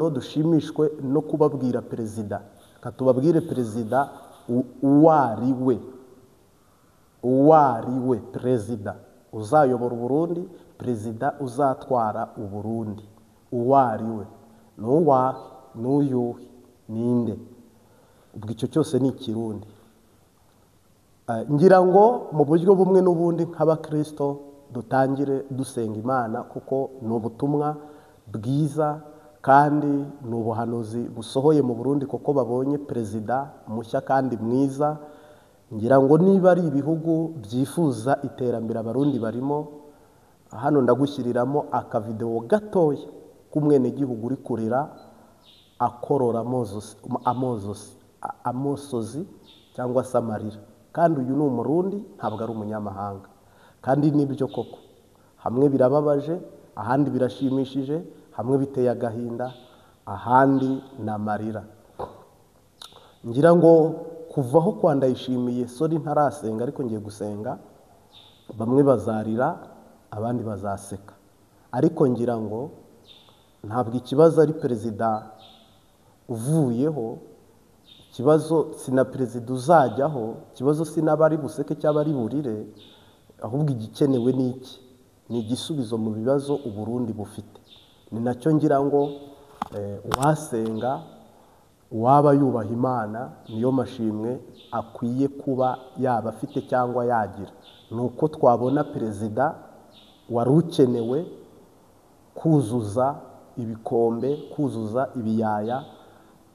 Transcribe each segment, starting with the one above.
noneho dushimishwe no kubabwira perezida, katubabwire perezida uwari we perezida uzayobora Uburundi, perezida uzatwara Uburundi uwari we n'uyuhe ninde. Ubwo icyo cyose ni Ikirundi. Ngira ngo mu buryo bumwe n'ubundi nk'abakristo dutangire dusenga Imana, kuko ni ubutumwa bwiza kandi ni ubuhanuzi busohoye mu Burundi, kuko babonye perezida mushya kandi mwiza. Ngira ngo niba ari ibihugu byifuza iterambere Abarundi barimo, hano ndagushyiriramo akavideo gatoya k'umwenegihugu uri kurira akorora amosozi cyangwa se amarira, kandi uyu ni Umurundi ntabwo ari umunyamahanga. Kandi nibyo koko, hamwe birababaje, ahandi birashimishije, hamwe biteye agahinda, ahandi n'amarira. Ngira ngo kuvaho kwa Ndayishimiye sori ntarasenga, ariko ngiye gusenga, bamwe bazarira abandi bazaseka. Ariko ngira ngo ntabwo ikibazo ari perezida uvuyeho, ikibazo sina perezida uzajyaho, ikibazo sinabari buseke cyaba ari burire, ahubwo igikenewe ni iki? Ni igisubizo mu bibazo Uburundi bufite. Ni nacyo ngira ngo wasenga, waba yubaha Imana, niyo mashimwe akwiye kuba yaba afite cyangwa yagira. Nuko twabona perezida wari ukenewe kuzuza ibikombe, kuzuza ibiyaya,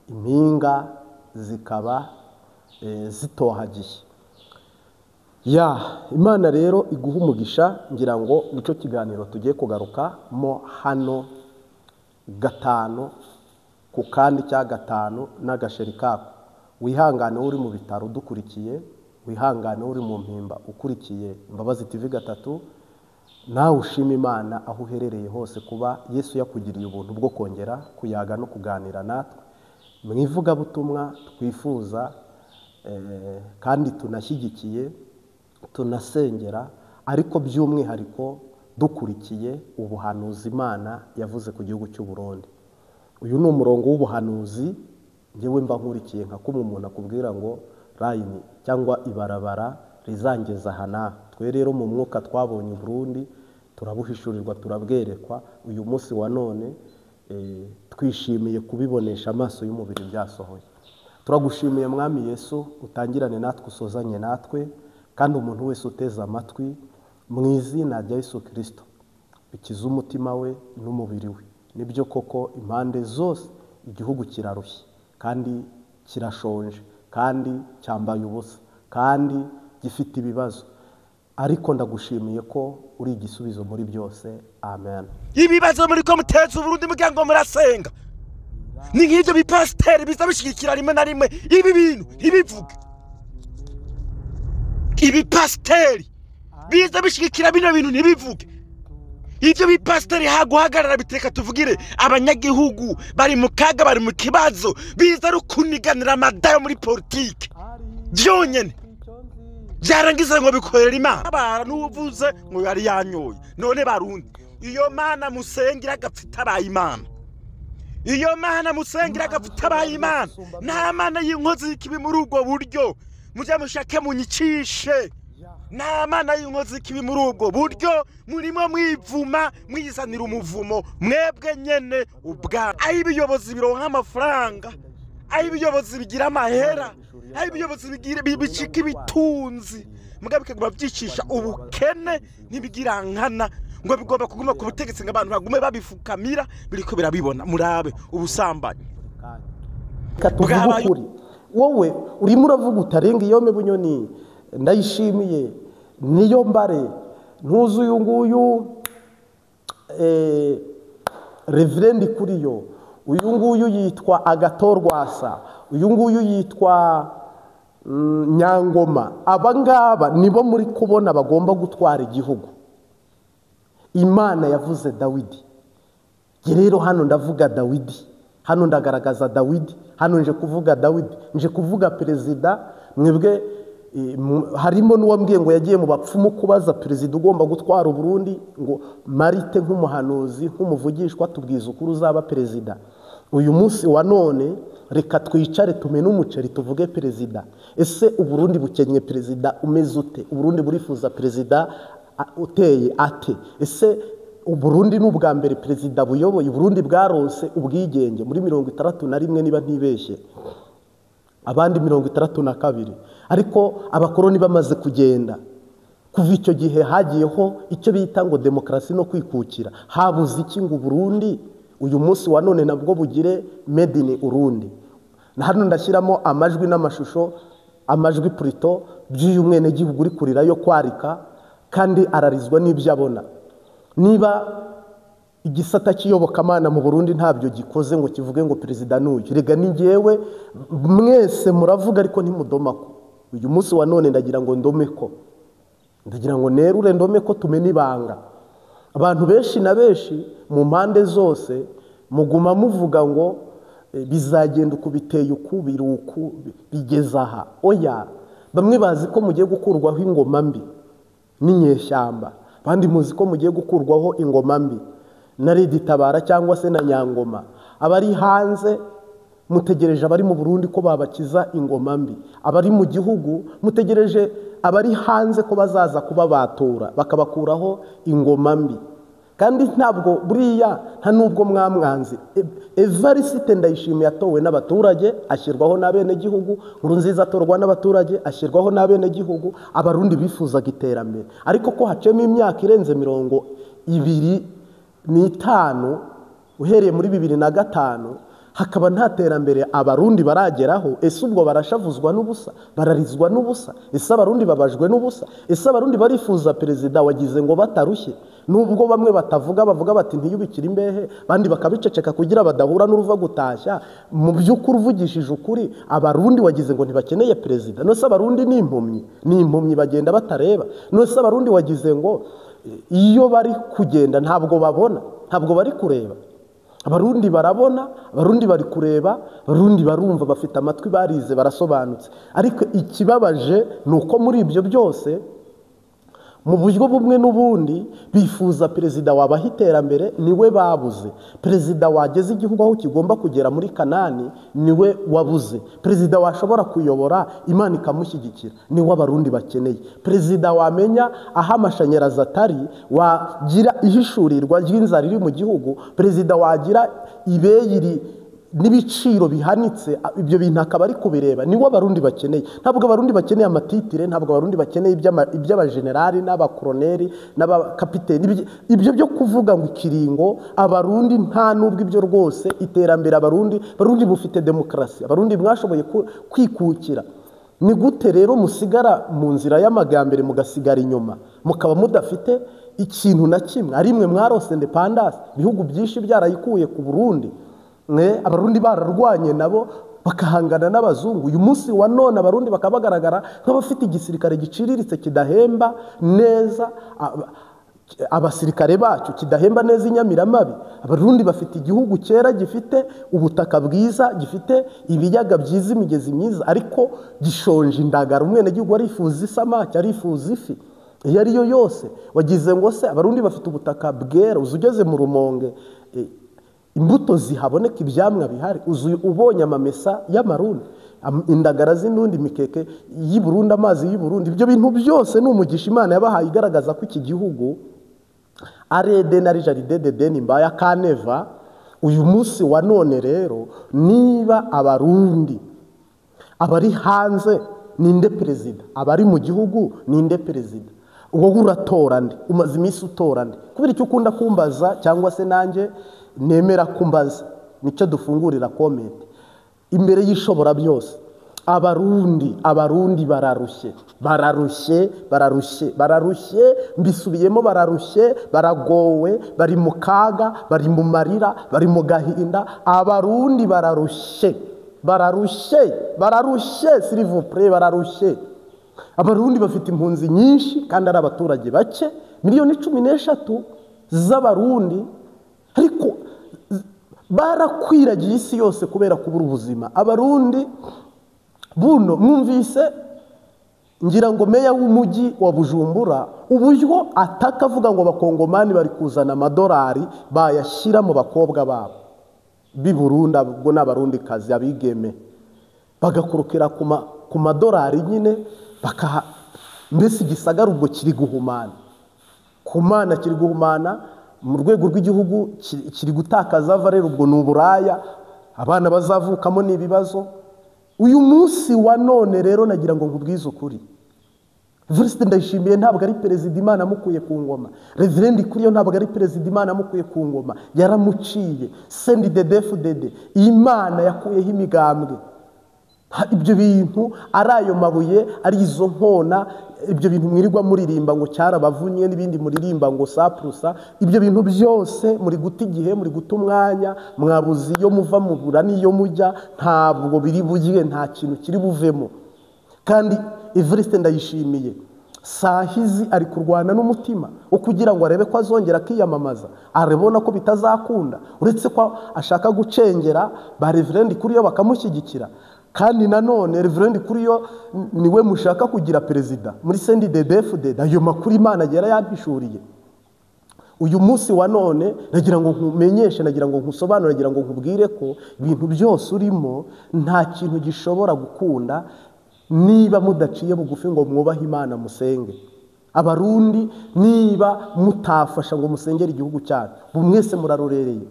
impinga zikaba zitohagiye. Imana rero iguha umugisha. Ngira ngo nicyo kiganiro tugiye kugaruka mo hano gatanu ku kandi cya gatanu n'agasheri kako. Wihangane uri mu bitaro dukurikiye, wihangane uri mu mpimba ukurikiye Mbabazi TV gatatu, nawe ushima Imana aho uherereye hose kuba Yesu yakugiriye ubuntu bwo kongera kuyaga no kuganira natwe mu ivugabutumwa twifuza kandi tunashyigikiye, tunasengera, ariko by'umwihariko dukurikiye ubuhanuzi Imana yavuze ku gihugu cy'u Burundi. Uyu ni umurongo w'ubuhanuzi ngewe mba nkurikiye, nka kumwe umuntu akubwira ngo line cyangwa ibarabara rizangeza hana. Twe rero mu mwuka twabonye Burundi, turabuhishurirwa, turabwerekwa. Uyu munsi wa none twishimiye kubibonesha amaso y'umubiri byasohoye. Turagushimiye Mwami Yesu, utangirane natwe, usozanye natwe, kandi umuntu wese uteze amatwi mu izina rya Yesu Kristo bikiza umutima we n'umubiri we. Nibyo koko impande zose igihugu kirarushye kandi kirashonje kandi cyambaye ubusa kandi gifite ibibazo, ariko ndagushimiye ko uri igisubizo muri byose. Amen. Ibibazo muri ko muteza Uburundi mugira ngo murasenga, ni nk'ibyo bipasiteri biza bishigikira rimwe na rimwe ibi bintu ntibivuge. Ibipasiteri biza bishigikira bino bintu ntibivuge. Ibyo bipasiteri haguhagarara biteka tuvugire abanyagihugu bari mu kaga, bari mu kibazo, biza rukuniganira amadayo muri politike byonyene, byarangiza ngo bikorera Imana. Abara n'uvuze ngo yari yanyoye. None Barundi, iyo Mana musengira agapfita abaye Imana, iyo Mana musengira agapfita abaye Imana, nta Mana y'inkozi y'ikibi muri ubwo buryo. Mujya mushake munyicishe, nta Mana y'inkozi y'ikibi muri ubwo buryo. Murimo mwivuma, mwizanira umuvumo mwebwe nyene ubwa. Aho ibiyobozi bironka amafaranga, aho ibiyobozi bigira amahera, aho ibiyobozi bicika ibitunzi, mugabe bikaguma byicisha ubukene ntibigira nkana, ngo bigomba kuguma ku butegetsi ngo abantu bagume babifukamira. Biriko birabibona, murabe ubusambanyi katuvugukuri. Wowe urimo uravuga utarenga Iyome Bunyoni, Ndayishimiye, niyo mbare, ntuzu uyu nguyu Reverend Kuriyo, uyu nguyu yitwa Agatorwasa, uyu nguyu yitwa Nyangoma. Abangaba nibo muri kubona bagomba gutwara igihugu. Imana yavuze Dawidi. Rero hano ndavuga Dawidi, hano ndagaragaza Dawidi, hano nje kuvuga Dawidi, nje kuvuga perezida. Mwebwe harimo n'uwambwiye ngo yagiye mu bapfumu kubaza perezida ugomba gutwara Burundi, ngo Marite nk'umuhanuzi nk'umuvugishwa tubwiza ukuri uzaba perezida. uyu munsi wa none reka twicare tumene umuceri tuvuge perezida. Ese uburundi bukenye perezida umeze ute? Uburundi burifuza perezida uteye ate? Ese uburundi n'ubwa mbere perezida buyoboye uburundi bwarose ubwigenge muri 61 niba ntibeshye, abandi 62, ariko abakoroni bamaze kugenda. Kuva icyo gihe hagiyeho icyo bita ngo demokarasi no kwikukira. Habuze iki ngo Burundi uyu munsi wa none nabwo bugire made in Urundi? Na hano ndashyiramo amajwi n'amashusho, amajwi purito by'uyu mwene gihugu uri kurira yo kwarika kandi ararizwa n'ibyo abona. Niba igisata cy'iyobokamana mu Burundi ntabyo gikoze ngo kivuge ngo perezida n'uyu, rega ni ngewe mwese muravuga ariko ntimudomako. Uyu munsi wa none ndagira ngo ndomeko, ndagira ngo nerure ndomeko tumene ibanga. Abantu benshi na benshi mu mpande zose muguma muvuga ngo bizagenda uko biteye uku biruku bigeza aha. Oya, bamwe bazi ko mugiye gukurwaho ingoma mbi n'inyeshyamba, bandi muzi ko mugiye gukurwaho ingoma mbi na Tabara cyangwa se na Nyangoma. Abari hanze mutegereje abari mu Burundi ko babakiza ingoma mbi, abari mu gihugu mutegereje abari hanze ko bazaza kuba batura bakabakuraho ingoma mbi. Kandi ntabwo buriya nta nubwo mwamwanzi. Evariste Ndayishimiye yatowe n'abaturage ashyirwaho n'abene gihugu, Nkurunziza atorwa n'abaturage ashyirwaho n'abene gihugu. Abarundi bifuzaga iterambere, ariko ko hacemo imyaka irenze 25 uhereye muri 2005 hakaba nta terambere abarundi barageraho. Ese ubwo barashavuzwa n'ubusa, bararizwa n'ubusa? Ese abarundi babajwe n'ubusa? Ese abarundi barifuza perezida wagize ngo batarushye? Nubwo bamwe batavuga bavuga bati ntiyubikira imbehe, bandi bakabiceceka kugira badahura n'uruva gutashya. Mu by'ukuri uvugishije ukuri, abarundi wagize ngo ntibakeneye perezida? Nose abarundi ni impumyi bagenda batareba? Nose abarundi wagize ngo iyo bari kugenda ntabwo babona, ntabwo bari kureba? Abarundi barabona, abarundi bari kureba, abarundi barumva, bafite amatwi, barize, barasobanutse. Ariko ikibabaje nuko muri ibyo byose mu buryo bumwe n'ubundi bifuza perezida wabaha iterambere, niwe babuze. Perezida wageze igihugu aho kigomba kugera muri Kanani niwe wabuze. Perezida washobora kuyobora Imana ikamushyigikira niwe abarundi bakeneye. Perezida wamenya aho amashanyarazi atari, wagira ihishurirwa ry'inzara iri mu gihugu, perezida wagira ibeyiri n'ibiciro bihanitse, ibyo bintu akaba ari kubireba, niwe abarundi bakeneye. Ntabwo abarundi bakeneye amatitire, ntabwo abarundi bakeneye iby'abajenerali n'abakoroneri n'abakapiteni. Ibyo byo kuvuga ngo ikiringo, abarundi nta nubwo ibyo rwose. Iterambere abarundi bufite demokarasi, abarundi mwashoboye kwikukira. Ni gute rero musigara mu nzira y'amagambere mugasigara inyuma, mukaba mudafite ikintu na kimwe? Ari mwe mwarose independence, bihugu byinshi byarayikuye ku Burundi. Abarundi bararwanye nabo bakahangana n'abazungu. Uyu munsi wa none abarundi bakabagaragara nk'abafite igisirikare giciriritse kidahemba neza abasirikare bacu, kidahemba neza inyamiramabi. Abarundi bafite igihugu cyera, gifite ubutaka bwiza, gifite ibiyaga byiza, imigezi myiza, ariko gishonje indagara. Umwene gihugu arifuza isamaki, arifuza ifi iyo ariyo yose. Wagize ngo se abarundi bafite ubutaka bwera? Uzugeze mu Rumonge imbuto zihaboneka, ibyamwa bihari. Ubonye amamesa y'amarundi, indagara z'indundi, mikeke y'i Burundi, amazi y'i Burundi. Ibyo bintu byose ni umugisha Imana yabahaye, igaragaza ko iki gihugu ari Eden, ari Jaride d'Eden mbaya kaneva. Uyu munsi wa none rero, niba abarundi abari hanze ninde perezida, abari mu gihugu ninde perezida? Wowe uratora nde? Umaze iminsi utora nde? Kubera icyo ukunda kumbaza, cyangwa se nanjye nemera kumbaza, nicyo dufungurira comment. Imbere y'ishobora byose, abarundi bararushye, mbisubiyemo, bararushye, baragowe, bari mu kaga, bari mu marira, bari mu gahinda. Abarundi bararushye, s'il vous plaît, bararushye. Abarundi bafite impunzi nyinshi kandi ari abaturage bake, 13 z'abarundi, ariko barakwiragiye isi yose kubera kubura ubuzima. Abarundi buno mwumvise, ngira ngo meya w'umujyi wa Bujumbura uburyo atakavuga ngo abakongomani bari kuzana amadolari bayashyira mu bakobwa babo. b'i Burundi, ubwo n'abarundi kazi abigeme bagakurukira ku madolari nyine bakaha, mbese igisagara ubwo kiri guhumana, ku Mana kiri guhumana, mu rwego rw'igihugu kiri gutakaza valeur, ubwo n'uburaya abana bazavukamo n'ibibazo. Uyu munsi wa none rero nagira ngo nkubwize ukuri, Evariste Ndayishimiye ntabwo ari perezida Imana amukuye ku ngoma, Reverend Kuriyo ntabwo ari perezida Imana amukuye ku ngoma, yaramuciye. CNDD-FDD Imana yakuyeho imigambwe. Ibyo bintu ari ayo mabuye, ari izo nkona, ibyo bintu mwirirwa muririmba ngo cyarabavunye n'ibindi muririmba ngo saprusa, ibyo bintu byose muri guta igihe, muri guta umwanya, mwabuze iyo muva mubura n'iyo mujya, ntabwo biri bugiye, nta kintu kiri buvemo. Kandi Evariste Ndayishimiye sahizi ari kurwana n'umutima wo kugira ngo arebe ko azongera kwiyamamaza, arabona ko bitazakunda, uretse ko ashaka gucengera ba Reverend Kuriyo bakamushyigikira. Kandi nanone Reverend Kuriyo niwe mushaka kugira perezida muri CNDD-FDD. Ayo makuru Imana yari yabishuriye. Uyu munsi wa none nagira ngo nkumenyeshe, nagira ngo nkusobanure, nagira ngo nkubwire ko ibintu byose urimo nta kintu gishobora gukunda niba mudaciye bugufi ngo mwubahe Imana musenge. Abarundi niba mutafasha ngo musengere igihugu cyacu, mwese murarorereye.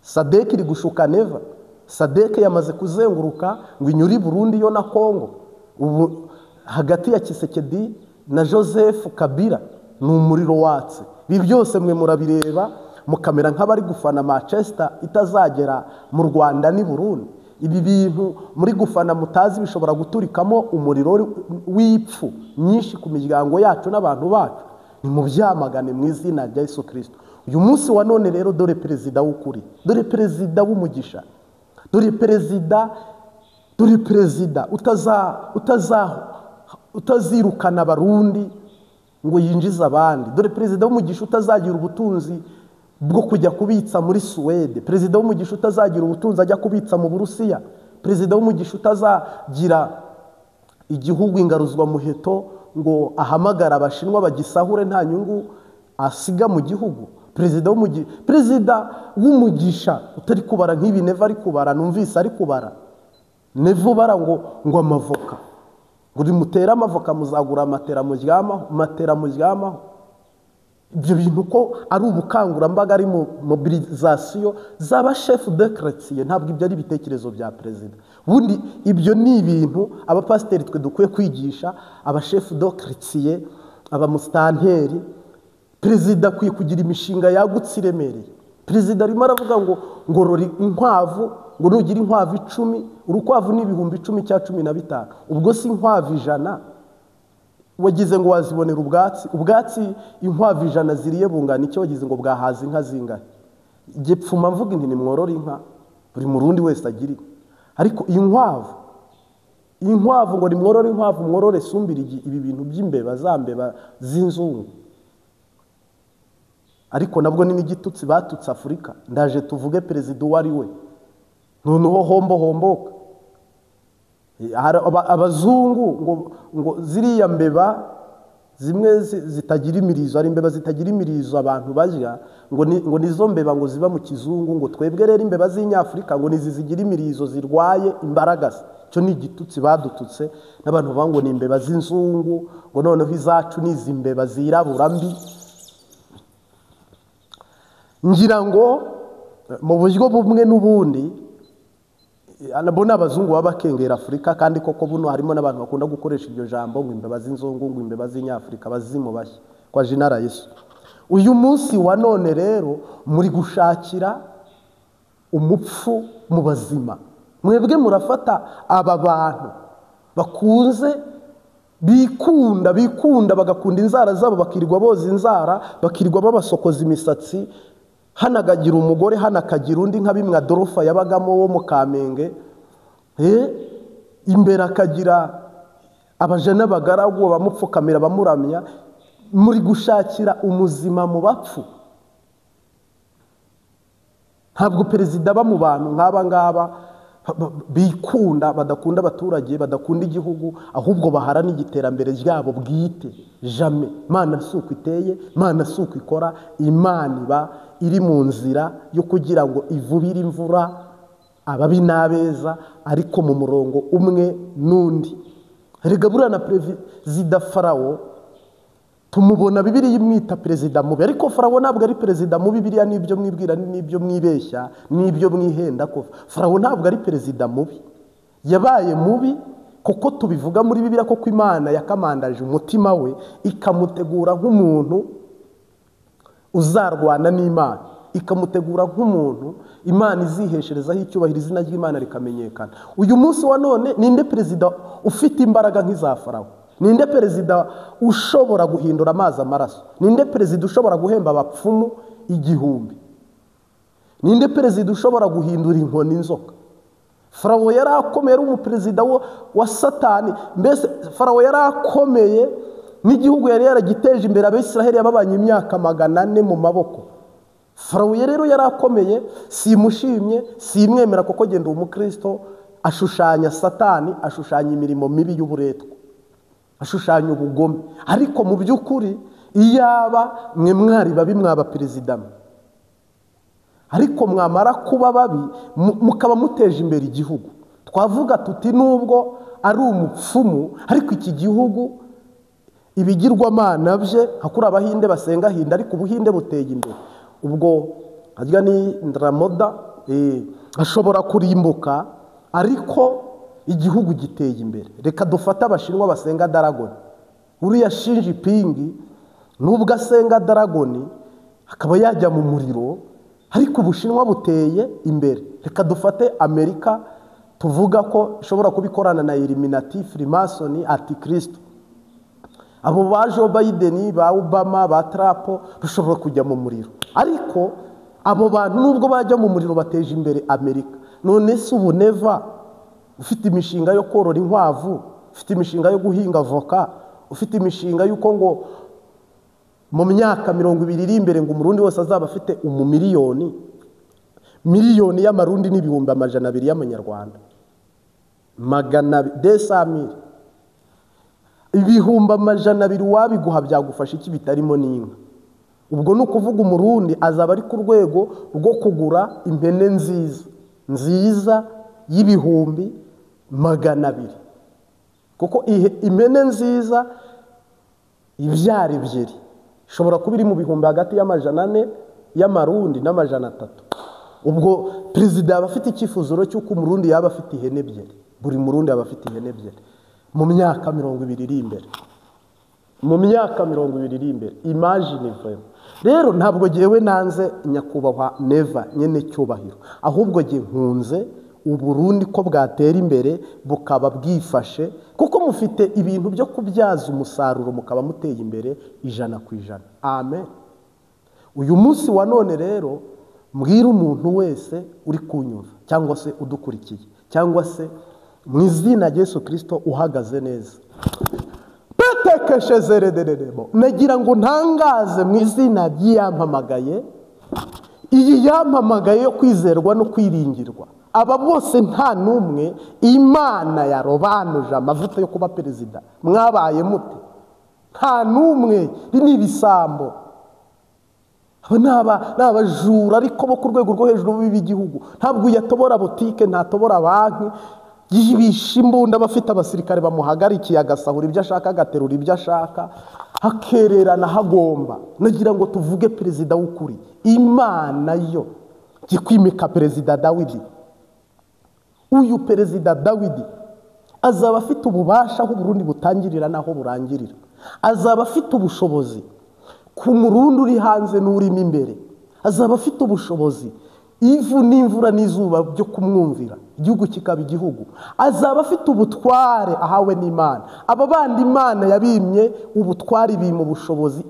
Sadek iri gushuka Neva, Sadek yamaze kuzenguruka ngo inyuri Burundi yo na Kongo. Ubu hagati ya Tshisekedi na Joseph Kabila ni umuriro watse. Ibi byose mwe murabireba mukamera nk'abari gufana Manchester itazagera mu Rwanda ni Burundi. Ibi bintu muri gufana mutazi bishobora guturikamo umuriro w'ipfu nyinshi ku miryango yacu n'abantu bacu. Ni mu byamagane mu izina rya Yesu Kristo. Uyu munsi wa none rero dore perezida w'ukuri, dore perezida w'umugisha, dore perezida utazirukana abarundi ngo yinjize abandi, dore perezida w'umugisha utazagira ubutunzi bwo kujya kubitsa muri Suwede, perezida w'umugisha utazagira ubutunzi ajya kubitsa mu Burusiya, perezida w'umugisha utazagira igihugu ingaruzwa muheto ngo ahamagara abashinwa bagisahure nta nyungu asiga mu gihugu. Perezida w'umugisha utari kubara nk'ibi Neva ari kubara, numvise ari kubara Neva bara ngo amavoka, ngo rimutera amavoka muzagura matera muryamaho. Ibyo bintu ko ari ubukangurambaga, ari mobilisation z'aba chef de quartier, ntabwo ibyo ari ibitekerezo bya perezida. Bundi ibyo ni ibintu abapasiteri twe dukwiye kwigisha aba chef de quartier, aba mustanteri. Perezida akwiye kugira imishinga yagutse iremereye. Perezida arimo aravuga ngo rori inkwavu, ngo nugira inkwavu 10, urukwavu ni ibihumbi 10 cya 15, ubwo si inkwavu 100 wagize ngo wazibonera ubwatsi inkwavu 100 ziriye bungana icyo wagize ngo bwahaza inka zingahe. Gepfuma mvuga inti nimworora inka, buri murundi wese agira. Ariko inkwavu ngo nimworora inkwavu, mworore sumbirigi, ibi bintu by'imbeba zambeba zinzungu. Ariko nabwo ni n'igitutsi batutse Afurika. Ndaje tuvuge perezida wari we, noneho homboka abazungu ngo ziriya mbeba zimwe zitagira imirizo, ari imbeba zitagira imirizo abantu bajya ngo nizo mbeba ngo ziba mu kizungu, ngo twebwe rero imbeba z'inyafurika ngo nizizigira imirizo zirwaye imbaraga. Cyo ni igitutsi badututse n'abantu bango ni imbeba z'inzungu, ngo noneho izacu ni izi mbeba zirabura mbi. Ngira ngo mu buryo bumwe n'ubundi anabona abazungu baba bakengera Afurika, kandi koko buno harimo n'abantu bakunda gukoresha iryo jambo ngo imbeba z'inzungu, ngo imbeba z'inyafurika bazimubashye kwa Jinara Yesu. Uyu munsi wa none rero muri gushakira umupfu mu bazima. Mwebwe murafata aba bantu bakunze bikunda bagakunda inzara zabo, bakirirwa boza inzara, bakirirwa babasokoza imisatsi, hanagagira umugore hanakagira undi nka bimwe Adolphe yabagamo wo mu Kamenge. Imbere akagira abajana bagaragu bamupfukamira bamuramya. Muri gushakira umuzima mu bapfu. Ntabwo perezida ba mu bantu nk'aba ngaba bikunda, badakunda abaturage, badakunda igihugu, ahubwo baharana igiterambere ryabo bwite. Jamais. Imana suko iteye, Imana suko ikora. Imana iba iri mu nzira yo kugira ngo ivubire imvura ababi n'abeza ariko mu murongo umwe n'undi. Erega buriya na perezida Farawo tumubona Bibiliya imwita perezida mubi, ariko Farawo ntabwo ari perezida mubi. Bibiliya n'ibyo mwibwira n'ibyo mwibeshya n'ibyo mwihenda ko Farawo ntabwo ari perezida mubi. Yabaye mubi kuko tubivuga muri Bibiliya ko Imana yakamandaje umutima we ikamutegura nk'umuntu uzarwana n'Imana, ikamutegura nk'umuntu Imana izihesherezaho icyubahiro, izina ry'Imana rikamenyekana. Uyu munsi wa none ninde perezida ufite imbaraga nk'iza Farawo? Ninde perezida ushobora guhindura amazi amaraso? Ninde perezida ushobora guhemba abapfumu 1000? Ninde perezida ushobora guhindura inkoni inzoka? Farawo yari akomeye, ari umuperezida wa Satani. Mbese Farawo yari akomeye, n'igihugu yari yaragiteje imbere. Abisiraheli yababanye imyaka 400 mu maboko. Farawo rero yari akomeye, simushimye, simwemera kuko genda umukristo ashushanya Satani, ashushanya imirimo mibi y'uburetwa, ashushanya ubugome. Ariko mu by'ukuri iyaba mwe mwari babi mwaba perezida, ariko mwamara kuba babi mukaba muteje imbere igihugu. Twavuga tuti nubwo ari umupfumu, ariko iki gihugu ibigirwamana bye hakuri abahinde basenga hinda, ariko ubuhinde buteye imbere. Ubwo ajya ni Ndaramoda ashobora kurimbuka ariko igihugu giteye imbere. Reka dufate abashinwa basenga Dragon. Uriya Xi Jinping nubwo asenga Dragon akaba yajya mu muriro, ariko ubushinwa buteye imbere. Reka dufate Amerika tuvuga ko ishobora kubikorana na Illuminati, Freemason, Antichrist. Abo ba Joe Biden, ba Obama, ba Trump bashobora kujya mu muriro, ariko abo bantu nubwo bajya mu muriro bateje imbere Amerika. None se ubu Neva ufite imishinga yo korora inkwavu, ufite imishinga yo guhinga avoka, ufite imishinga yuko ngo mu myaka 20 iri imbere ngo umurundi wose azaba afite miliyoni y'amarundi n'ibihumbi 200 y'amanyarwanda, 200,000 ibihumbi 200 wabiguha byagufasha iki bitarimo n'inka? Ubwo ni ukuvuga umurundi azaba ari ku rwego rwo kugura impene nziza y'ibihumbi 200, kuko impene nziza ibyara ebyiri ishobora kuba iri mu bihumbi hagati y'400 y'amarundi n'300. Ubwo perezida yaba afite icyifuzuro cy'uko umurundi yaba afite ihene ebyiri, buri murundi yaba afite ihene ebyiri mu myaka 20 iri imbere, mu myaka 20 iri imbere. Imagine vraiment. Rero ntabwo jewe nanze nyakubahwa Neva nyene cyubahiro, ahubwo je nkunze uburundi ko bwatera imbere bukaba bwifashe, kuko mufite ibintu byo kubyaza umusaruro mukaba muteye imbere 100%. Amen. Uyu munsi wa none rero mbwira umuntu wese uri kunyumva cyangwa se udukurikiye cyangwa se mu izina rya Yesu Kristo uhagaze neza, nagira ngo ntangaze mu izina ry'iyampamagaye, iyi yampamagaye yo kwizerwa no kwiringirwa. Aba bose nta numwe Imana yarobanuje amavuta yo kuba perezida. Mwabaye mute? Nta numwe. Ni ibisambo, n'abajura ariko bo ku rwego rwo hejuru b'igihugu. Ntabwo yatobora butike, ntatobora banki, yibisha imbunda, bafite abasirikare bamuhagarikiye, agasahura ibyo ashaka, agaterura ibyo ashaka, hakererana hagomba. Nagira ngo tuvuge perezida w'ukuri. Imana yo gikwimika perezida Dawidi. Uyu perezida Dawidi azaba afite ububasha aho Burundi butangirira naho burangirira. Azaba afite ubushobozi ku murundi uri hanze n'urimo imbere. Azaba afite ubushobozi ivu n'imvura n'izuba byo kumwumvira, igihugu kikaba igihugu. Azaba afite ubutware ahawe n'Imana. Aba bandi Imana yabimye ubutware, ibima ubushobozi,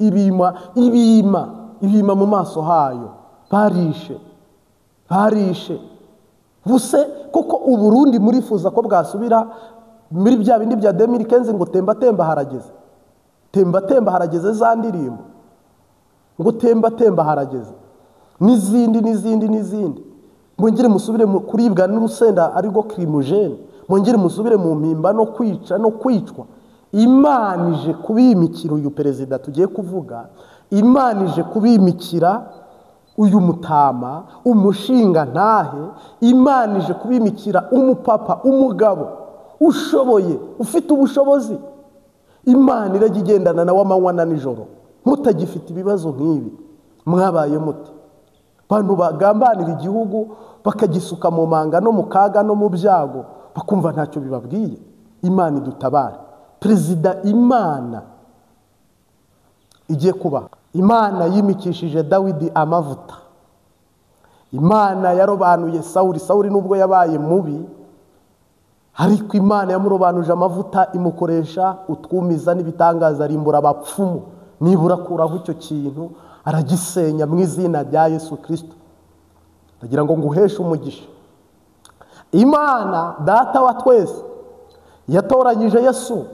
ibima mu maso hayo. Barishe buse kuko uburundi murifuza ko bwasubira muri bya bindi bya 2015 ngo temba harageze. Temba harageze za ndirimbo ngo temba harageze, n'izindi. Mwongere musubire kuribwa n'urusenda ariko crimogene, mwongere musubire mu mpimba no kwica no kwicwa. Imana ije kubimikira uyu perezida tugiye kuvuga. Imana ije kubimikira uyu mutama umushinga ntahe Imana ije kubimikira umupapa umugabo ushoboye ufite ubushobozi. Imana irajya igendana nawe amanywa na nijoro. Mutagifite ibibazo nk'ibi mwabaye muti bantu bagambanira igihugu bakagisuka mu manga no mu kaga no mu byago bakumva ntacyo bibabwiye. Imana idutabare. Perezida Imana igiye kuba, Imana yimikishije Dawidi amavuta. Imana yarobanuye Sawuli nubwo yabaye mubi, ariko Imana yamurobanuje amavuta imukoresha utwumiza n'ibitangaza, arimbura abapfumu. Nibura kuraho icyo kintu aragisenya mu izina rya Yesu Kristo. Ndagira ngo nguheshe umugisha. Imana data wa twese yatoranyije Yesu,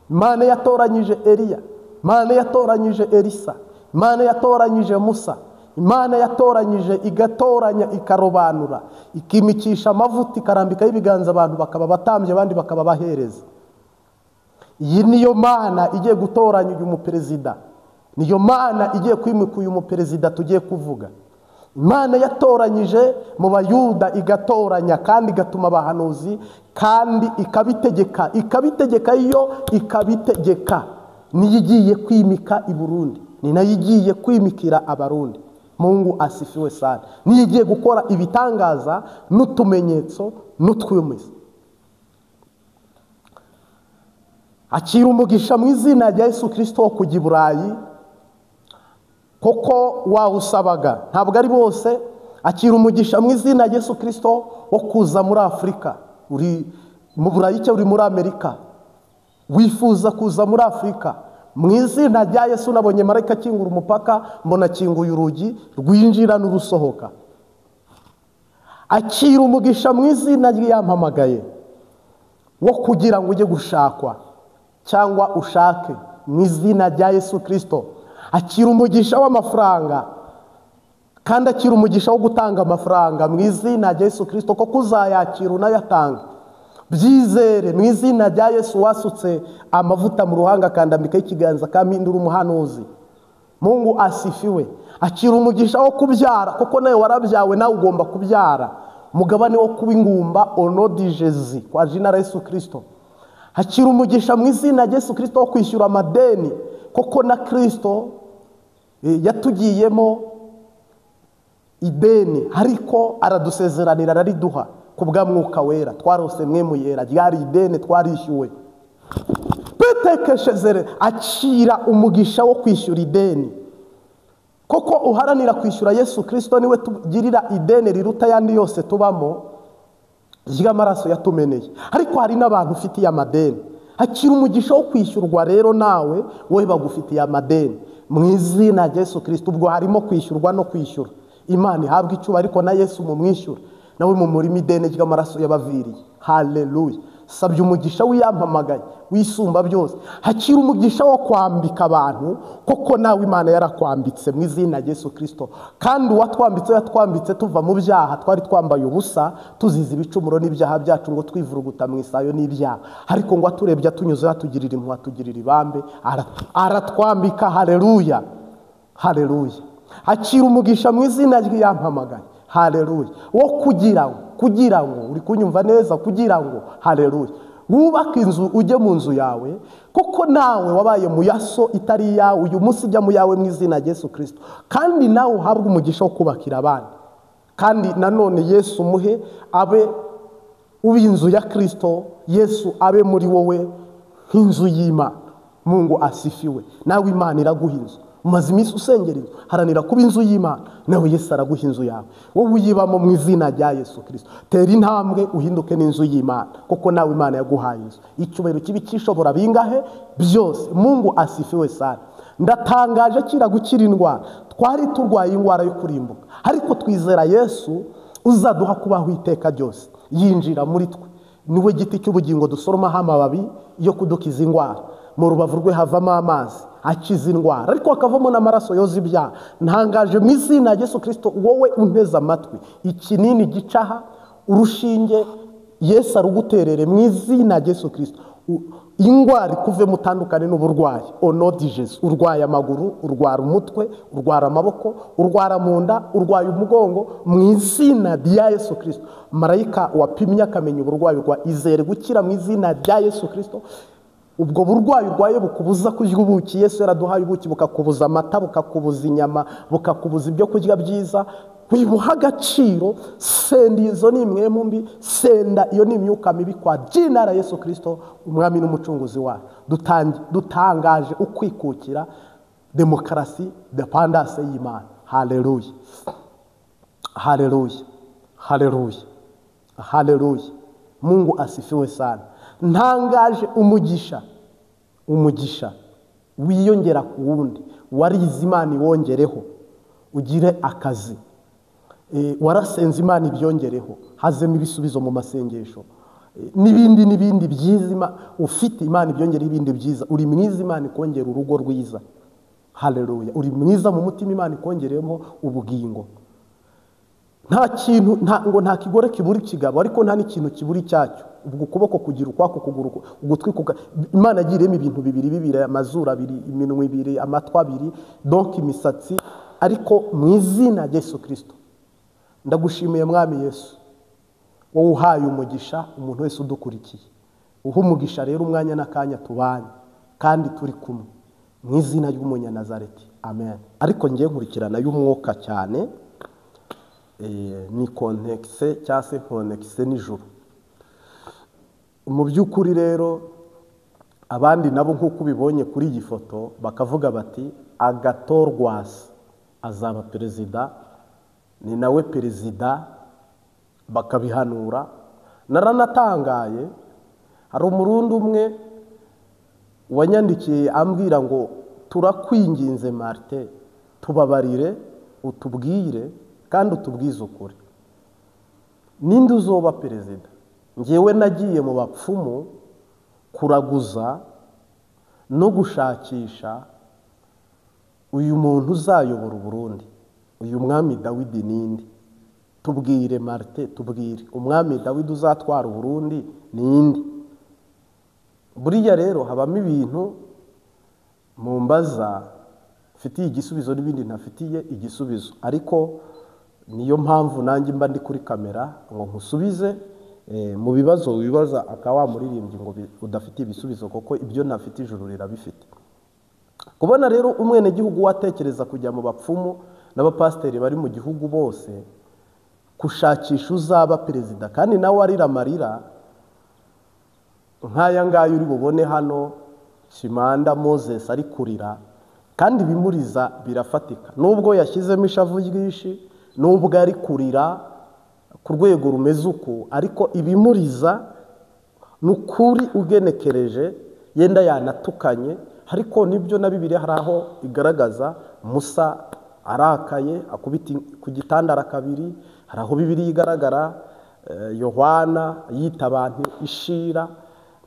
Imana yatoranyije Eliya, Imana yatoranyije Elisa, Imana yatoranyije Musa, Imana yatoranyije igatoranya ikarobanura ikimikisha amavuta ikarambikaho ibiganza abantu bakaba batambye abandi bakaba bahereza. Iyi niyo Mana igiye gutoranya uyu muperezida, niyo Mana igiye kwimika uyu muperezida tugiye kuvuga. Imana yatoranyije mu Bayuda igatoranya kandi igatuma abahanuzi kandi ikabitegeka iyo ikabitegeka niyo igiye kwimika i Burundi, ni nayo igiye kwimikira abarundi. Mungu asifiwe sana. Niyo igiye gukora ibitangaza n'utumenyetso n'utwumiza. Akira umugisha mu izina rya Yesu Kristo wo kujya i Burayi koko wawusabaga, ntabwo ari bose. Akira umugisha mu izina rya Yesu Kristo wo kuza muri Afurika. Uri mu Burayi cyangwa uri muri Amerika wifuza kuza muri Afurika, mu izina rya Yesu nabonye marayika akingura umupaka, mbona akinguye urugi rwinjira n'urusohoka. Akira umugisha mu izina ry'Iyampamagaye wo kugira ngo ujye gushakwa cyangwa ushake mu izina rya Yesu Kristo. Akira umugisha w'amafaranga kandi akira umugisha wo gutanga amafaranga mu izina rya Yesu Kristo, ko kuzayakira unayatanga. Byizere mu izina rya Yesu. Wasutse amavuta mu ruhanga akandambikaho ikiganza kampindura umuhanuzi. Mungu asifiwe. Akira umugisha wo kubyara, kuko nawe warabyawe nawe ugomba kubyara. Umugabane wo kuba ingumba onodijezi kwa jina la Yesu Kristo. Akira umugisha mu izina rya Yesu Kristo wo kwishyura amadeni, koko na Kristo yatugiyemo ideni ariko aradusezeranira arariduha kubwa Mwuka Wera. Twarose mwe mu yera ryari ideni twarishyuwe. Petekeshezere. Akira umugisha wo kwishyura ideni, koko uharanira kwishyura Yesu Kristo niwe tugirira ideni riruta yandi yose tubamo ry'amaraso yatumeneye. Ariko hari n'abantu ufitiye amadeni. Akira umugisha wo kwishyurwa rero nawe wowe bagufitiye amadeni mu izina rya Yesu Kristo. Ubwo harimo kwishyurwa no kwishyura. Imana ihabwa icyuba, ariko na Yesu mumwishyura nawe mu murimo ideni ry'amaraso yabaviriye. Haleluya. Sabye umugisha w'Iyampamagaye wisumba byose. Hakira umugisha wo kwambika abantu, koko nawe Imana yarakwambitse mu izina rya Yesu Kristo. Kandi uwatwambitse yatwambitse tuva mu byaha, twari twambaye ubusa tuzize ibicumuro n'ibyaha byacu ngo twivuruguta mu isayo n'ibyaha, ariko ngo aturebye atunyuze atugirira impuhwe atugirira ibambe aratwambika. Haleluya. Haleluya. Hakira umugisha mu izina ry'Iyampamagaye. Haleluya. Wo kugira ngo uri kunyumva neza, kugira ngo haleluya wubaka inzu ujye mu nzu yawe, kuko nawe wabaye mu yaso itari yawe, uyu munsi ujya mu yawe mu izina rya Yesu Kristo. Kandi nawe uhabwe umugisha wo kubakira abandi, kandi nanone Yesu muhe abe uba inzu ya Kristo. Yesu abe muri wowe nk'inzu y'Imana. Mungu asifiwe. Nawe Imana iraguha inzu. Umaze iminsi usengera inzu, haranira kuba inzu y'Imana, nawe Yesu araguha inzu yawe, wowe uyibamo mu izina rya Yesu Kristo. Tera intambwe uhinduke n'inzu y'Imana, kuko nawe Imana yaguhaye inzu. Icyubahiro kibi cyishobora bingahe byose. Mungu asifiwe sana. Ndatangaje kira gukira indwara. Twari turwaye indwara yo kurimbuka, ariko twizera Yesu uzaduha kubaho iteka ryose. Yinjira muri twe, niwe giti cy'ubugingo dusoromaho amababi yo kudukiza indwara. Mu rubavu rwe havamo amazi akiza indwara, ariko hakavamo n'amaraso yoza ibyaha. Ntangaje mu izina rya Yesu Kristo, wowe unteze amatwi, ikinini gicaha urushinge Yesu aruguterere mu izina rya Yesu Kristo. ingwara ikuve mutandukane n'uburwayi onodi Jesu. Urwaye amaguru, urwara umutwe, urwara amaboko, urwara mu nda, urwaye umugongo, mu izina rya Yesu Kristo. Marayika wapimye akamenya uburwayi urwaye, izere gukira mu izina rya Yesu Kristo. Ubwo burwayi urwaye bukubuza kurya ubuki, Yesu yaraduhaye ubuki, bukakubuza amata, bukakubuza inyama, bukakubuza ibyo kurya byiza, wibuha agaciro. Senda izo ni imwemu mbi, senda iyo ni imyuka mibi kwa jina la Yesu Kristo, umwami n'umucunguzi wacu. Dutangaje ukwikukira, demokarasi, dependance y'Imana. Haleluya, haleluya, haleluya, haleluya. Mungu asifiwe sana. Ntangaje umugisha wiyongera ku wundi. Warize Imana iwongereho, ugire akazi. Warasenze Imana ibyongereho, hazemo ibisubizo mu masengesho, n'ibindi byiza ufite Imana ibyongera ibindi byiza. Uri mwiza, Imana ikongera urugo rwiza. Haleluya. Uri mwiza mu mutima, Imana ikongeremo ubugingo. Nta kintu nta kigore kiburi kigabo, ariko nta n'ikintu kiburi cyacyo. Ubwo ukuboko kugira ukwako, kuguru ugutwi Imana agiremo ibintu bibiri, amazuru abiri, iminwa ibiri, amatwa abiri, donc imisatsi. Ariko mu izina rya Yesu Kristo ndagushimiye mwami Yesu, wowe uhaye umugisha umuntu wese udukurikiye. Uha umugisha rero umwanya n'akanya tubanye kandi turi kumwe, mu izina ry'umunyanazareti, amen. Ariko ngiye nkurikirana y'umwuka cyane, ni kontekise cyangwa se kontekise n'ijuru. Mu by'ukuri rero abandi nabo nk'uko ubibonye kuri iyi foto bakavuga bati Agathon Rwasa azaba perezida, ni nawe perezida, bakabihanura. Naranatangaye, hari umurundi umwe wanyandikiye ambwira ngo turakwinginze Martin, tubabarire, utubwire kandi utubwize ukuri, ninde uzoba perezida? Ngewe nagiye mu bapfumu kuraguza no gushakisha uyu muntu uzayobora Burundi, uyu mwami Dawidi ninde? Tubwire Martin, tubwire umwami Dawidi uzatwara Burundi ninde? Buriya rero habamo ibintu mumbaza mfitiye igisubizo n'ibindi ntafitiye igisubizo, ariko niyo mpamvu nanjye mba ndi kuri kamera ngo nkusubize mu bibazo wibaza, akawa muririmbyi ngo udafite ibisubizo, kuko ibyo ntafite ijuru rirabifite. Kubona rero umwene gihugu watekereza kujya mu bapfumu n'abapasiteri bari mu gihugu bose kushakisha uzaba perezida, kandi nawe arira amarira nk'aya ngaya uri bubone hano, Shimanda Moses ari kurira, kandi bimuriza birafatika. Nubwo yashyizemo ishavu ryinshi, nubwo ari kurira ku rwego rumeze uko, ariko ibimuriza n'ukuri ugenekereje, yenda yanatukanye, ariko nibyo na Bibiliya hari aho igaragaza Musa arakaye akubita ku gitanda kabiri. Hari aho Bibiliya igaragara Yohana yita abantu ishira.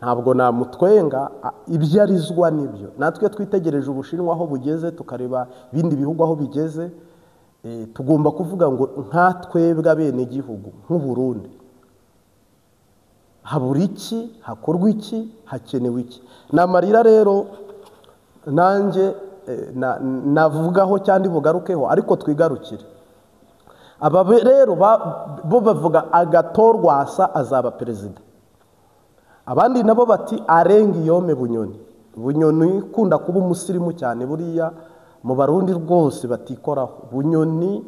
Ntabwo namutwenga, ibyo arizwa nibyo. Natwe twitegereje Ubushinwa aho bugeze, tukareba ibindi bihugu aho bigeze, tugomba kuvuga ngo nka twebwe abene gihugu nk'u Burundi habura iki, hakorwa iki, hakenewe iki. Namarira rero nanjye navugaho cyandi bugarukeho, ariko twigarukire. Aba rero bo bavuga Agathon Rwasa azaba perezida, abandi nabo bati Arenga Guillaume Bunyoni. Bunyoni kunda kuba umusirimu cyane, buriya mu Barundi rwose batikoraho. Bunyoni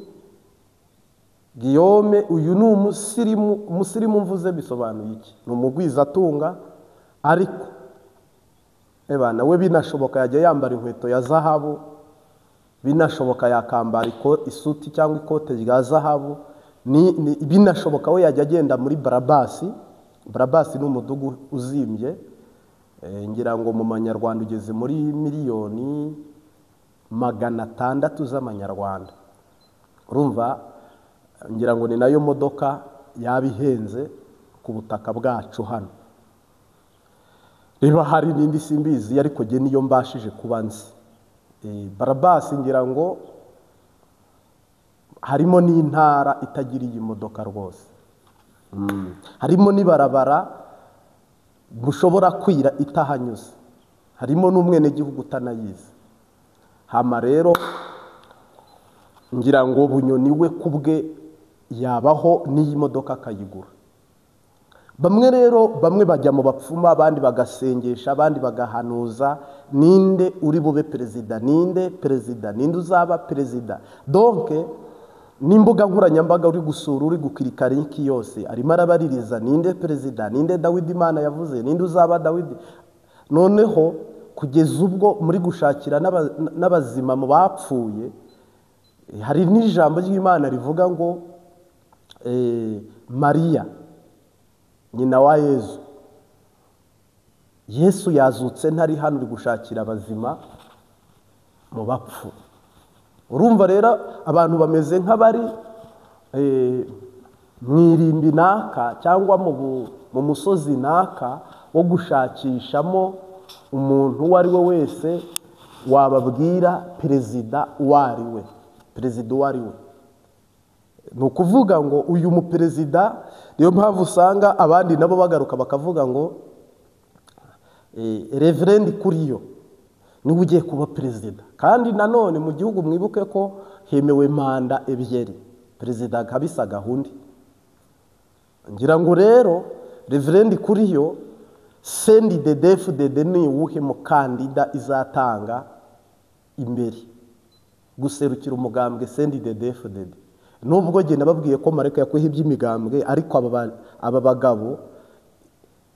Guillaume, uyu ni umusirimu mvuze bisobanuye iki? Ni umugwizatunga, ariko nawe binashoboka yajya yambara inkweto ya zahabu, binashoboka yakambara isuti cyangwa ikote rya zahabu, binashoboka we yajya agenda muri Barabasi. Barabasi ni umudugu uzimbye, ngira ngo mu manyarwanda ugeze muri miliyoni 600 z'amanyarwanda. Urumva, ngira ngo ni nayo modoka yabihenze ku butaka bwacu hano. Niba hari n'indi simbizi, ariko je niyo mbashije kuba nzi. Barabasi ngira ngo harimo n'intara itagira iyi modoka rwose. Harimo n'ibarabara mushobora kwira itahanyuze, harimo n'umwene gihugu utanayizi. Hama rero ngira ngo Bunyoni we kubwe yabaho n'iyi modoka akayigura. Bamwe bajya mu bapfuma, abandi bagasengesha, abandi bagahanuza ninde uri bube perezida, ninde uzaba perezida. Donc n'imbuga nkoranyambaga uri gusura, uri gukirikara iki yose arimo arabaririza ninde perezida, ninde Dawidi Imana yavuze, ninde uzaba Dawidi. Noneho kugeza ubwo muri gushakira n'abazima mu bapfuye, hari n'ijambo ry'Imana rivuga ngo Mariya nyina wa Yesu yazutse ntari hano, uri gushakira abazima mu bapfu. Urumva rero abantu bameze nk'abari mwirimbi naka cyangwa mu musozi naka wo gushakishamo umuntu uwo ari we wese wababwira perezida uwo ari we. Ni ukuvuga ngo uyu muperezida, niyo mpamvu usanga abandi nabo bagaruka bakavuga ngo Reverend Kuriyo niwe ugiye kuba perezida. Kandi nanone mu gihugu mwibuke ko hemewe manda ebyiri, perezida kabisa gahundi. Ngira ngo rero Reverend Kuriyo CNDD-FDD ni uwuhe mukandida izatanga imbere guserukira umugambwe CNDD-FDD. Nubwo genda babwiye ko Mareka yakwehe iby'imigambwe, ariko aba bagabo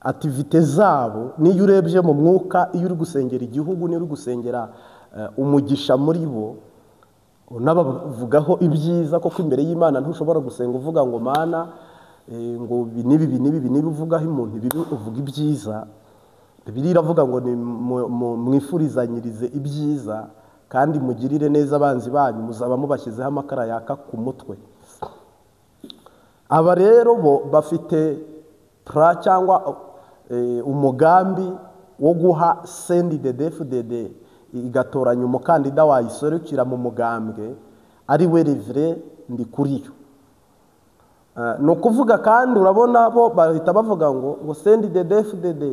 activite zabo niyo urebye mu mwuka, iyo uri gusengera igihugu, niyo uri gusengera umugisha muri bo, unabavugaho ibyiza, koko imbere y'Imana ntushobora gusenga uvuga ngo Mana ngo nibi uvugaho umuntu ibibi, uvuga ibyiza. Bibiliya iravuga ngo mwifurizanyirize ibyiza kandi mugirire neza abanzi banyu, muzaba mubashyizeho amakara yaka ku mutwe. Aba rero bo bafite cyangwa umugambi wo guha CNDD-FDD igatoranya umukandida wayiserukira mu mugambwe ari we Reverend Kuriyo. No kuvuga kandi urabona bo bahita bavuga ngo CNDD-FDD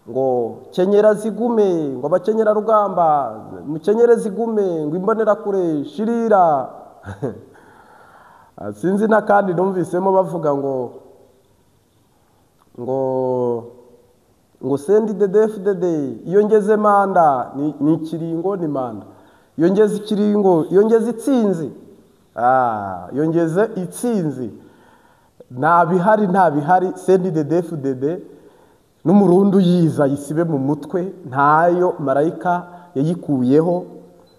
ngo kenyera zigume, ngo abakenyera rugamba mukenyere zigume, ngo imbonera kure shirira. Sinzi na kandi numvisemo bavuga ngo CNDD-FDD yongeze manda ni ikiringo, ni manda yongeze ikiringo, yongeze itsinzi. Yongeze itsinzi. Nta bihari CNDD-FDD n'umurundu yiza yisibe mu mutwe, ntayo marayika yayikuyeho.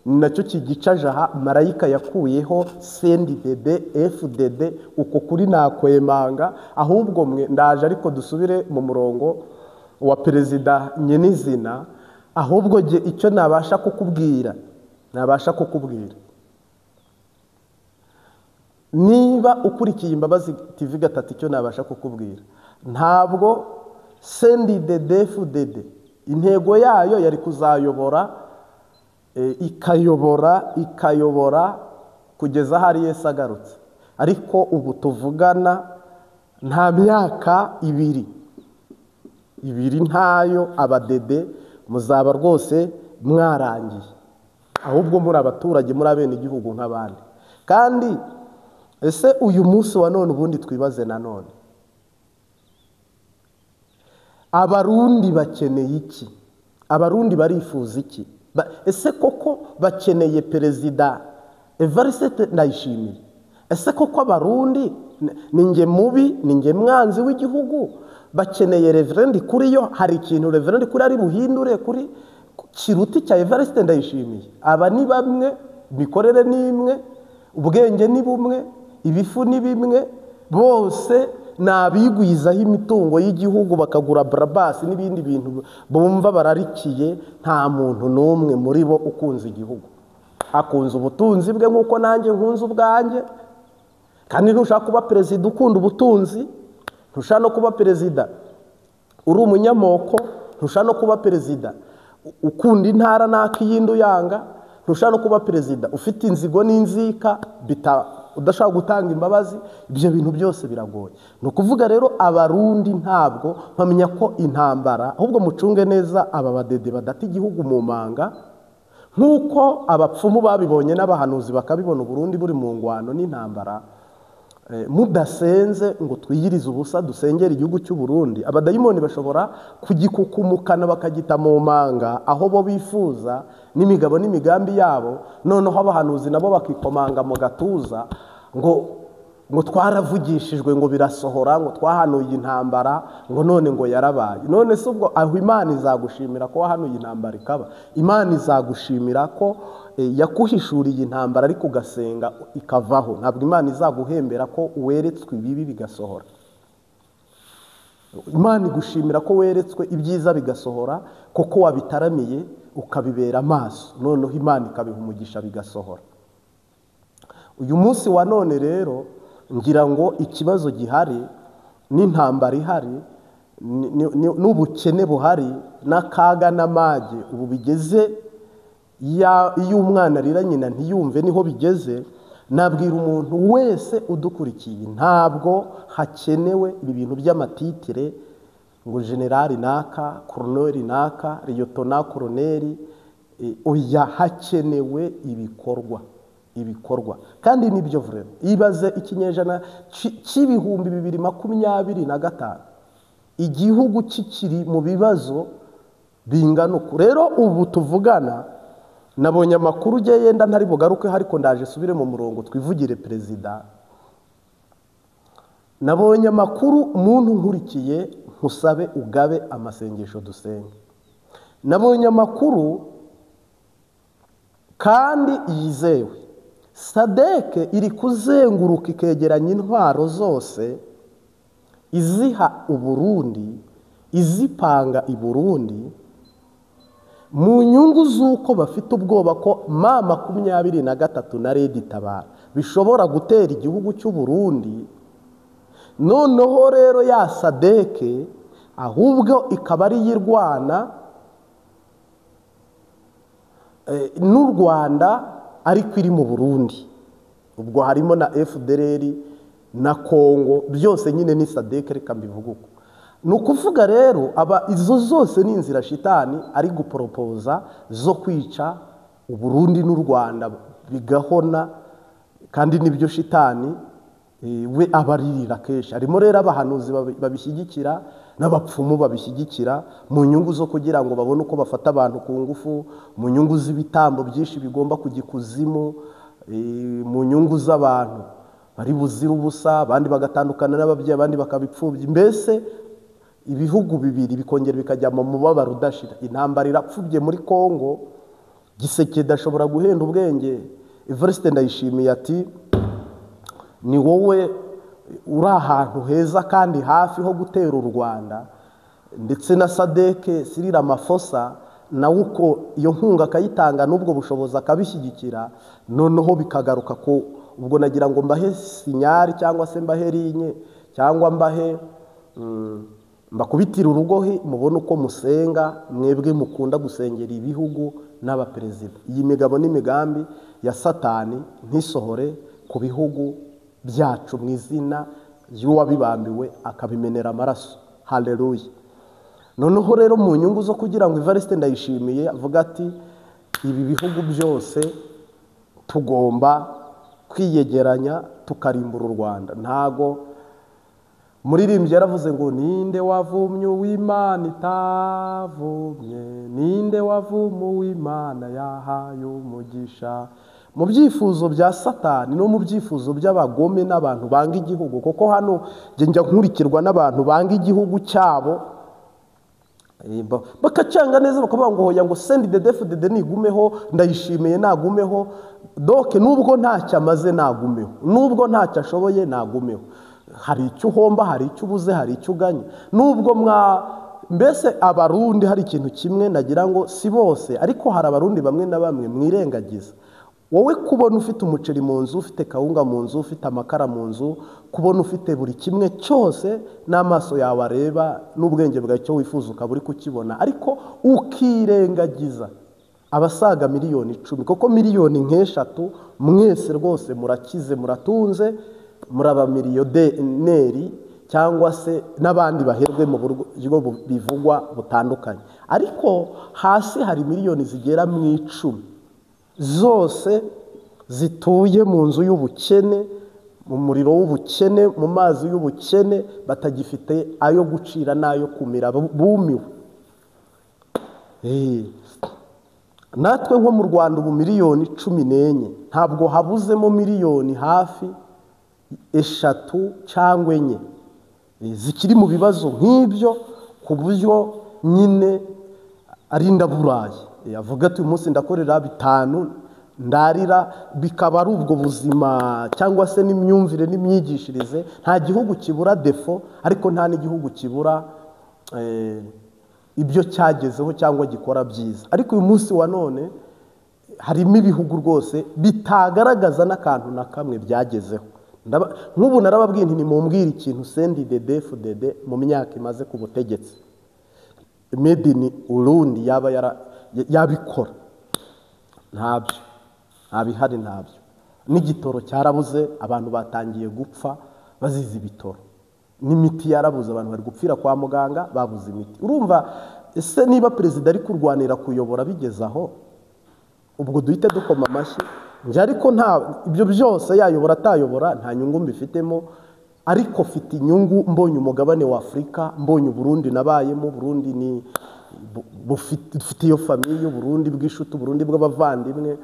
Nacyo kigicajaha marayika yakuyeho CNDD-FDD uko kuri nakwemanga. Ahubwo mwe ndaje ariko dusubire mu murongo wa perezida nyenizina. Ahubwo je icyo nabasha kukubwira niba ukurikiye Imbabazi TV gatatu, icyo nabasha kukubwira, ntabwo CNDD-FDD intego yayo yari kuzayobora ikayobora kugeza hari Yesu agarutse. Ariko ubu tuvugana nta myaka ibiri ntayo, abadede muzaba rwose mwarangiye, ahubwo muri abaturage, muri abene igihugu nk'abandi. Kandi ese uyu munsi wa none ubundi twibaze nanone, abarundi bakeneye iki? Abarundi barifuza iki? Ese koko bakeneye perezida Evariste Ndayishimiye? Ese koko abarundi ninge mubi, ninge mwanzi w'igihugu, bakeneye Reverend Kuriyo? Hari ikintu Reverend Kuriyo ari buhindure kuri kiruti cya Evariste Ndayishimiye? Aba ni bamwe, mikorere ni imwe, ubwenge ni bumwe, ibifu ni bimwe, bose nabigwizaho imitungo y'igihugu bakagura brabasi n'ibindi bintu bumva bararikiye. Nta muntu n'umwe muri bo ukunze igihugu, akunze ubutunzi bwe nk'uko nanjye nkunze ubwanjye. Kandi ntushaka kuba perezida ukunda ubutunzi, ntushaka no kuba perezida uri umunyamoko, ntushaka no kuba perezida ukunda intara n'akiyindi uyanga, ntushaka no kuba perezida ufite inzigo n'inzika udashaka gutanga imbabazi, ibyo bintu byose biragoye. Ni ukuvuga rero abarundi ntabwo mpamenya ko intambara, ahubwo mucunge neza aba badede badata igihugu mu manga, nk'uko abapfumu babibonye n'abahanuzi bakabibona Burundi buri mu ngwano n'intambara. Mudasenze ngo twiyirize ubusa dusengera igihugu cy'u Burundi, abadayimoni bashobora kugikukumukana bakagita mu manga aho bo bifuza n'imigabo n'imigambi yabo, noneho abahanuzi nabo bakikomanga mu gatuza ngo twaravugishijwe, ngo birasohora, ngo twahanuye intambara, ngo none ngo yarabaye. None se ubwo aho Imana izagushimira ko wahanuye intambara ikaba? Imana izagushimira ko yakuhishuriye intambara ariko ugasenga ikavaho. Ntabwo Imana izaguhembera ko weretswe ibibi bigasohora. Imana igushimira ko weretswe ibyiza bigasohora, koko wabitaramiye ukabibera amaso, noneho Imana ikabiha umugisha bigasohora. Uyu munsi wa none rero ngira ngo ikibazo gihari n'intambara ihari n'ubukene buhari n'akaga n'amage ubu bigeze, iyo umwana arira nyina ntiyumve niho bigeze. Nabwira umuntu wese udukurikiye, ntabwo hakenewe ibi bintu by'amatitire ngo generali naka, koroneri naka, liyotona koroneri. Oya, hakenewe ibikorwa kandi nibyo vrema. Ibaze ikinyejana cy'ibihumbi 2025 igihugu kikiri mu bibazo bingana uko. Rero ubu tuvugana nabonye amakuru ugiye yenda ntari bugaruke, ariko ndaje subire mu murongo twivugire perezida. Nabonye amakuru, umuntu nkurikiye nkusabe ugabe amasengesho dusenge. Nabonye amakuru kandi yizewe, Sadeke iri kuzenguruka ikegeranya intwaro zose iziha Uburundi, izipanga i Burundi mu nyungu z'uko bafite ubwoba ko M23 na Red Tabara bishobora gutera igihugu cy'u Burundi. Noneho rero ya Sadeke ahubwo ikaba ari yirwana n'u Rwanda ariko iri mu Burundi. Ubwo harimo na FDLR na Kongo, byose nyine ni Sadeke. Reka mbivuga uko. Ni ukuvuga rero izo zose ni inzira shitani ari guporopoza zo kwica Uburundi n'u Rwanda bigahona, kandi nibyo shitani we abaririra kenshi. Harimo rero abahanuzi babishyigikira n'abapfumu babishyigikira mu nyungu zo kugira ngo babone uko bafata abantu ku ngufu, mu nyungu z'ibitambo byinshi bigomba kugikuzimu, mu nyungu z'abantu bari buzira ubusa, abandi bagatandukana n'ababyeyi, abandi bakabipfubya. Mbese ibihugu bibiri bikongera bikajya mu mubabaro udashira. Intambara irapfubye muri Kongo, Gisekedi ashobora guhenda ubwenge. Evariste Ndayishimiye ati ni wowe uri ahantu heza kandi hafi ho gutera u Rwanda, ndetse na Sadeke Cyril Ramaphosa nawe uko iyo nkunga akayitanga n'ubwo bushobozi akabishyigikira. Noneho bikagaruka ko ubwo nagira ngo mbahe sinyari cyangwa se mbahe rinye cyangwa mbakubitira urugohi, mubone uko musenga, mwebwe mukunda gusengera ibihugu n'abaperezida. Iyi migabo n'imigambi ya Satani ntisohore ku bihugu byacu mu izina y'uwabibambiwe akabimenera amaraso. Haleluya. Noneho rero mu nyungu zo kugira ngo Evariste Ndayishimiye avuga ati ibi bihugu byose tugomba kwiyegeranya tukarimbura u Rwanda. Ntago muririmbyi yaravuze ngo ninde wavumye uw'Imana itavumye, ninde wavumye uw'Imana yahaye umugisha. Mu byifuzo bya Satani no mu byifuzo by'abagome n'abantu banga igihugu, kuko hano njya nkurikirwa n'abantu banga igihugu cyabo, bakacanga neza bakavuga ngo hoya ngo CNDD-FDD nigumeho, Ndayishimiye nagumeho, doke nubwo ntacyo amaze nagumeho, nubwo ntacyo ashoboye nagumeho. Hari icyo uhomba, hari icyo ubuze, hari icyo uganya. Nubwo mbese abarundi hari ikintu kimwe nagira ngo si bose, ariko hari abarundi bamwe na bamwe mwirengagiza. Wowe kubona ufite umuceri mu nzu, ufite kawunga mu nzu, ufite amakara mu nzu, kubona ufite buri kimwe cyose n'amaso yawe areba n'ubwenge bwawe cyo wifuza ukaba uri kukibona, ariko ukirengagiza abasaga miliyoni 10 kuko miliyoni nk'eshatu mwese rwose murakize muratunze muraba miliyoneri cyangwa se n'abandi baherwe mu buryo bivugwa butandukanye ariko hasi hari miliyoni zigera mu 10 zose zituye mu nzu y'ubukene mu muriro w'ubukene mu mazi y'ubukene batagifite ayo gucira nayo kumira bumiwe natwe nko mu Rwanda ubu miliyoni 14 ntabwo habuzemo miliyoni hafi 3 cyangwa 4 zikiri mu bibazo nk'ibyo ku buryo nyine ari ndaburaye avuga ati uyu munsi ndakorera 5 ndarira bikaba ari ubwo buzima cyangwa se n'imyumvire n'imyigishirize nta gihugu kibura defo ariko nta n'igihugu kibura ibyo cyagezeho cyangwa gikora byiza ariko uyu munsi wa none harimo ibihugu rwose bitagaragaza n'akantu na kamwe byagezeho nk'ubu narababwiye nti nimumbwire ikintu CNDD-FDD mu myaka imaze ku butegetsi made in Burundi yaba yabikora ntabyo abihari ntabyo n'igitoro cyarabuze abantu batangiye gupfa bazize ibitoro n'imiti yarabuze abantu bari gupfira kwa muganga babuze imiti urumva ese niba perezida ari kurwanira kuyobora bigezaho ubwo duhite dukoma amashyi nje ariko nta ibyo byose yayobora atayobora nta nyungu mbifitemo ariko fite inyungu mbonye umugabane wa Afrika mbonye Burundi nabayemo Burundi ni bufite iyo famille y'Uburundi bw'ishutu Burundi bw'abavandimwe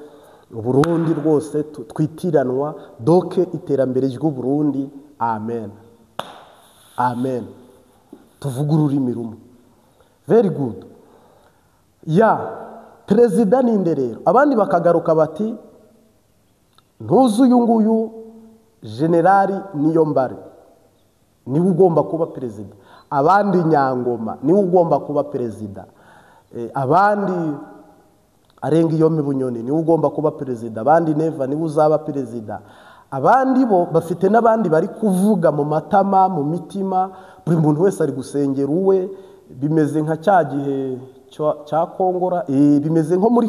Burundi rwose twitiranwa doke iterambere ry'u Burundi amen amen tuvuga ururimi rumwe very good perezida ninde rero abandi bakagaruka bati ntuzi uyu nguyu generali Niyombare niwe ugomba kuba perezida abandi Nyangoma niwe ugomba kuba perezida abandi arenga iyo Bunyoni niwe ugomba kuba perezida abandi Neva niwe uzaba perezida abandi bo bafite n'abandi bari kuvuga mu matama mu mitima buri muntu wese ari gusengera uwe bimeze nka cya gihe cya Kongora bimeze nko muri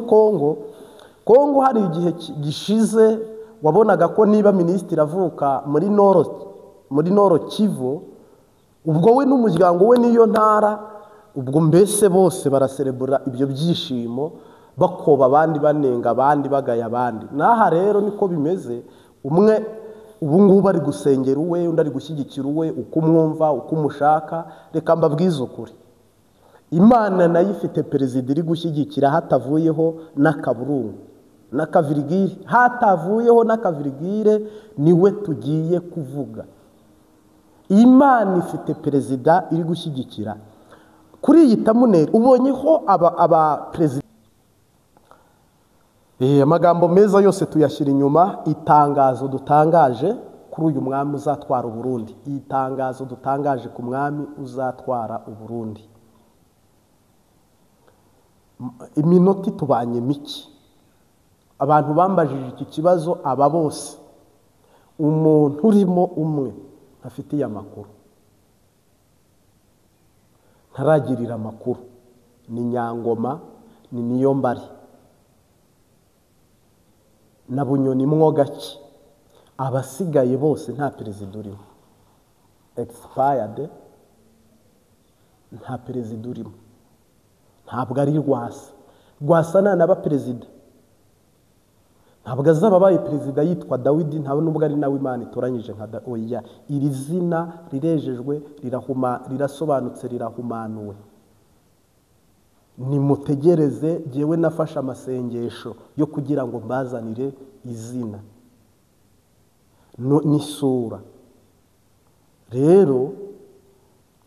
Kongo hari igihe gishize wabonaga ko niba minisitiri avuka muri Nord Kivu ubwo we n'umuryango we niyo ntara ubwo mbese bose baraserebura ibyo byishimo bakoba abandi banenga abandi bagaya abandi naha rero niko bimeze umwe ubu ngubu ari gusengera uwe undi ari gushyigikira uwe uko umwumva uko umushaka reka mbabwize ukuri Imana nayo ifite perezida iri gushyigikira hatavuyeho n'akaburungu n'akavirigire hatavuyeho n'akavirigire niwe tugiye kuvuga Imana ifite perezida iri gushyigikira kuri iyi tamuneri ubonyeho aba perezida amagambo meza yose tuyashyira inyuma itangazo dutangaje kuri uyu mwami uzatwara Uburundi itangazo dutangaje ku mwami uzatwara Uburundi iminota tubanye miki abantu bambajije iki kibazo aba bose umuntu urimo umwe afitiye amakuru ntaragirira amakuru ni Nyangoma ni Niyombare na Bunyoni mwo gake abasigaye bose nta perezida urimo expired nta perezida urimo ntabwo ari Rwasa naba perezida ntabwo azaba baye perezida yitwa Dawidi ntabwo nubwo ari nawe Imana itoranyije nka oya iri zina rirejejwe rirasobanutse rirahumanuwe nimutegereze jewe nafasha amasengesho yo kugira ngo mbazanire izina n'isura rero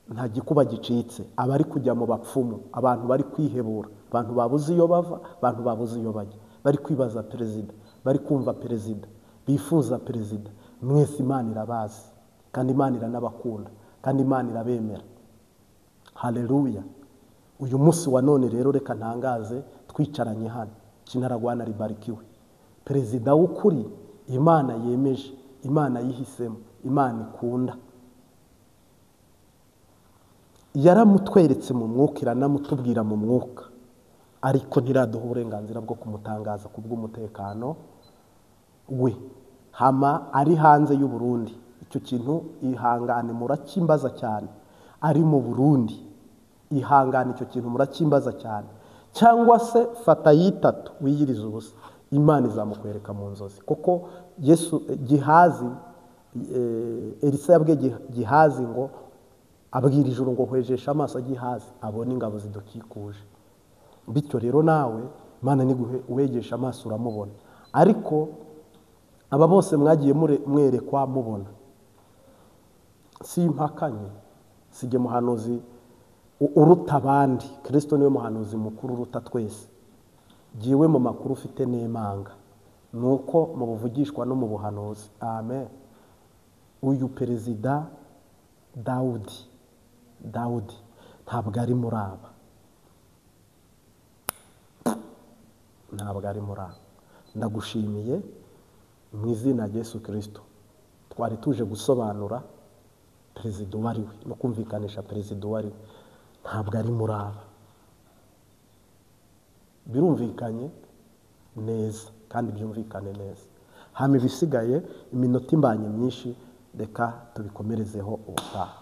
nta gikuba gicitse abari kujya mu bapfumu abantu bari kwihebura abantu babuze iyo bava abantu babuze iyo bajya bari kwibaza perezida bari kumva perezida bifuza perezida mwese Imana irabazi kandi Imana iranabakunda kandi Imana irabemera haleluya uyu munsi wa none rero reka ntangaze twicaranye hano Kinaragwana ribarikiwe perezida w'ukuri Imana yemeje Imana yihisemo Imana ikunda yaramutweretse mu mwuka iranamutubwira mu mwuka ariko ntiraduha uburenganzira bwo kumutangaza ku bw'umutekano we. Hama ari hanze y'u Burundi, icyo kintu ihangane murakimbaza cyane. Ari mu Burundi, ihangane icyo kintu murakimbaza cyane. Cyangwa se fata yitatu wiyiriza ubusa, Imana izamukwereka mu nzozi. Kuko Yesu Gihazi, Elisa yabwiye Gihazi ngo abwira ijuru ngo hwejesha amaso Gihazi abone ingabo zidukikuje. Bityo rero nawe Imana niguhe uwegesha amaso uramubona. Ariko aba bose mwagiye mwerekwa mubona, si impakanye, sije muhanuzi uruta abandi. Kristo niwe muhanuzi mukuru uruta twese. Jiwe mu makuru ufite n'imanga, nuko mu buvugishwa no mu buhanuzi. Amen. Uyu perezida Dawudi ntabwo ari muraba, ntabwo ari muraba. Ndagushimiye mu izina rya Yesu Kristo. Twari tuje gusobanura perezida uwo ari we no kumvikanisha perezida uwo ari we. Ntabwo ari muraba. Birumvikanye neza kandi byumvikane neza. Hama ibisigaye iminota imbanye myinshi, reka tubikomerezeho ubutaha.